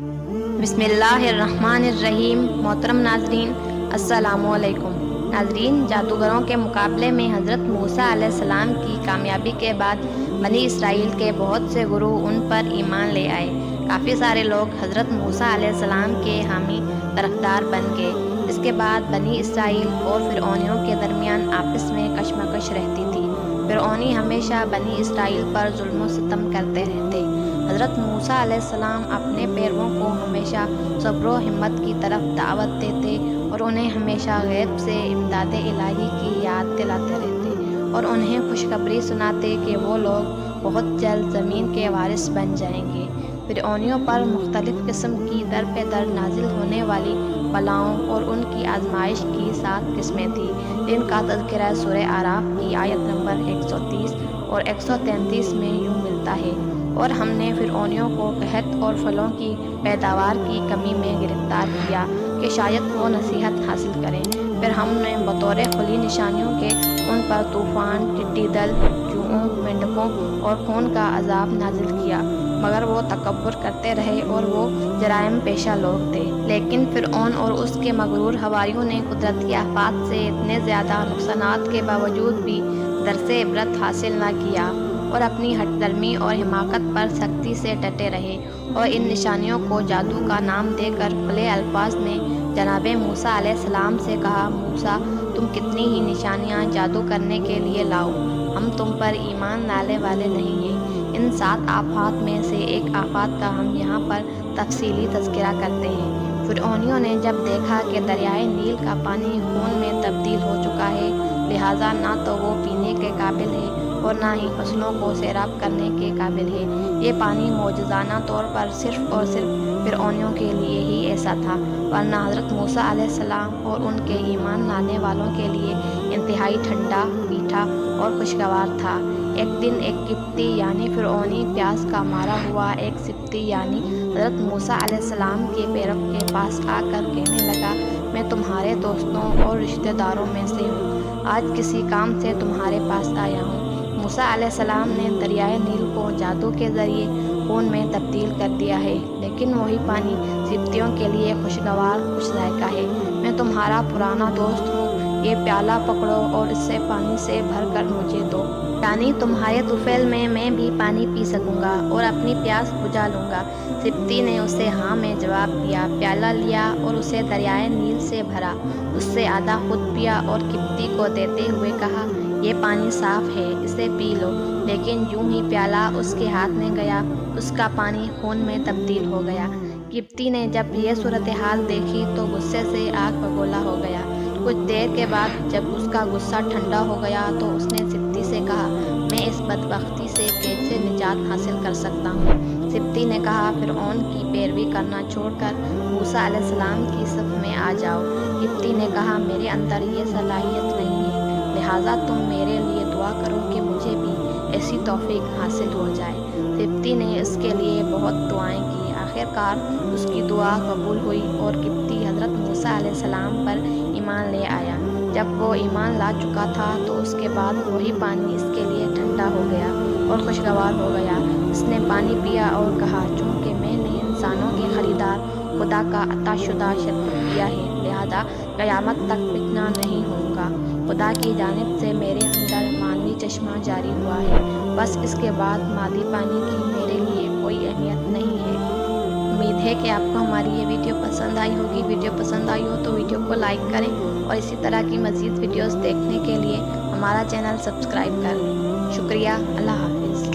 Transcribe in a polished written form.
बिस्मिल्लाहिर्रहमानिर्रहीम। मोहतरम नाजरीन, अस्सलामु अलैकुम। नाजरीन, जादूगरों के मुकाबले में हज़रत मूसा अलैहिस्सलाम की कामयाबी के बाद बनी इसराइल के बहुत से गुरु उन पर ईमान ले आए। काफ़ी सारे लोग हज़रत मूसा अलैहिस्सलाम के हामी तरफदार बन गए। इसके बाद बनी इसराइल और फ़िरऔनियों के दरमियान आपस में कशमकश रहती थी। फ़िरऔनी हमेशा बनी इसराइल पर जुल्म सितम करते रहते। हज़रत मूसा अलैहिस्सलाम अपने पैरवों को हमेशा सब्र व हिम्मत की तरफ दावत देते और उन्हें हमेशा गैब से इमदाद इलाही की याद दिलाते रहते और उन्हें खुशखबरी सुनाते कि वो लोग बहुत जल्द ज़मीन के वारिस बन जाएंगे। फ़िरऔनियों पर मुख्तलिफ़ किस्म की दर पे दर नाजिल होने वाली बलाओं और उनकी आजमाइश की 7 किस्में थीं, जिनका तज़किरा सूरह आराफ की आयत नंबर 130 और 133 में यूँ मिलता है, और हमने फ़िरऔनियों को कहत और फलों की पैदावार की कमी में गिरफ्तार किया कि शायद वो नसीहत हासिल करें। फिर हमने बतौर खुली निशानियों के उन पर तूफ़ान, टिड्डी दल, जूओं, मेंढकों और खून का अजाब नाजिल किया, मगर वो तकब्बुर करते रहे और वो जराइम पेशा लोग थे। लेकिन फ़िरऔन और उसके मगरूर हवारियों ने कुदरती आफात से इतने ज़्यादा नुकसानात के बावजूद भी दरसे इबरत हासिल न किया और अपनी हठधर्मी और हिमाकत पर सख्ती से डटे रहे और इन निशानियों को जादू का नाम देकर खुले अल्फाज में जनाब मूसा अलैहिस्सलाम से कहा, मूसा, तुम कितनी ही निशानियाँ जादू करने के लिए लाओ, हम तुम पर ईमान लाने वाले नहीं हैं। इन 7 आफात में से एक आफात का हम यहाँ पर तफसीली तज़किरा करते हैं। फ़िरऔनियों ने जब देखा कि दरियाए नील का पानी खून में तब्दील हो चुका है, लिहाजा ना तो वो पीने के काबिल है और ना ही फसलों को सैराब करने के काबिल है। ये पानी मौजज़ाना तौर पर सिर्फ़ और सिर्फ फ़िरऔनियों के लिए ही ऐसा था, वरना हज़रत मूसा अलैहिस्सलाम और उनके ईमान लाने वालों के लिए इंतहाई ठंडा, मीठा और खुशगवार था। एक दिन एक किप्ती यानी फ़िरऔनी प्यास का मारा हुआ एक सिप्ती यानी हज़रत मूसा अलैहिस्सलाम के पैरों के पास आकर कहने लगा, मैं तुम्हारे दोस्तों और रिश्तेदारों में से हूँ, आज किसी काम से तुम्हारे पास आया हूँ। मूसा अलैहिस्सलाम ने दरियाए नील को जादू के ज़रिए खून में तब्दील कर दिया है, लेकिन वही पानी सिप्तियों के लिए खुशगवार खुश जायका है। मैं तुम्हारा पुराना दोस्त हूँ, ये प्याला पकड़ो और इससे पानी से भर कर मुझे दो, यानी तुम्हारे तुफैल में मैं भी पानी पी सकूँगा और अपनी प्यास बुझा लूँगा। सिप्ती ने उसे हाँ में जवाब दिया, प्याला लिया और उसे दरियाए नील से भरा, उससे आधा खुद पिया और किप्ती को देते हुए कहा, ये पानी साफ़ है, इसे पी लो। लेकिन यूं ही प्याला उसके हाथ में गया, उसका पानी खून में तब्दील हो गया। किप्ती ने जब ये सूरत हाल देखी तो गुस्से से आग बगोला हो गया। कुछ देर के बाद जब उसका गुस्सा ठंडा हो गया तो उसने सिप्ती से कहा, मैं इस बदबख्ती से कैसे निजात हासिल कर सकता हूँ। सिप्ती ने कहा, फ़िरऔन की पैरवी करना छोड़कर मूसा अलैहिस्सलाम की सफ़ में आ जाओ। किप्ती ने कहा, मेरे अंदर ये सलाहियत नहीं है, लिहाजा तुम मेरे लिए दुआ करो कि मुझे भी ऐसी तौफीक हासिल हो जाए। सिप्ती ने इसके लिए बहुत दुआएं की। आखिरकार उसकी दुआ कबूल हुई और किप्ती हज़रत मूसा अलैहिस्सलाम पर ईमान ले आया। जब वो ईमान ला चुका था तो उसके बाद वही पानी इसके लिए ठंडा हो गया और खुशगवार हो गया। इसने पानी पिया और कहा, चूँकि मैंने इंसानों के ख़रीदार खुदा का अताशुदा शरबत पिया है, लिहाजा क़यामत तक मिटना नहीं होगा। खुदा की जानिब से मेरे अंदर मानवी चश्मा जारी हुआ है, बस इसके बाद मादी पानी की मेरे लिए कोई अहमियत नहीं है। उम्मीद है कि आपको हमारी ये वीडियो पसंद आई होगी। वीडियो पसंद आई हो तो वीडियो को लाइक करें और इसी तरह की मज़ीद वीडियोस देखने के लिए हमारा चैनल सब्सक्राइब कर लें। शुक्रिया। अल्लाह हाफ़िज़।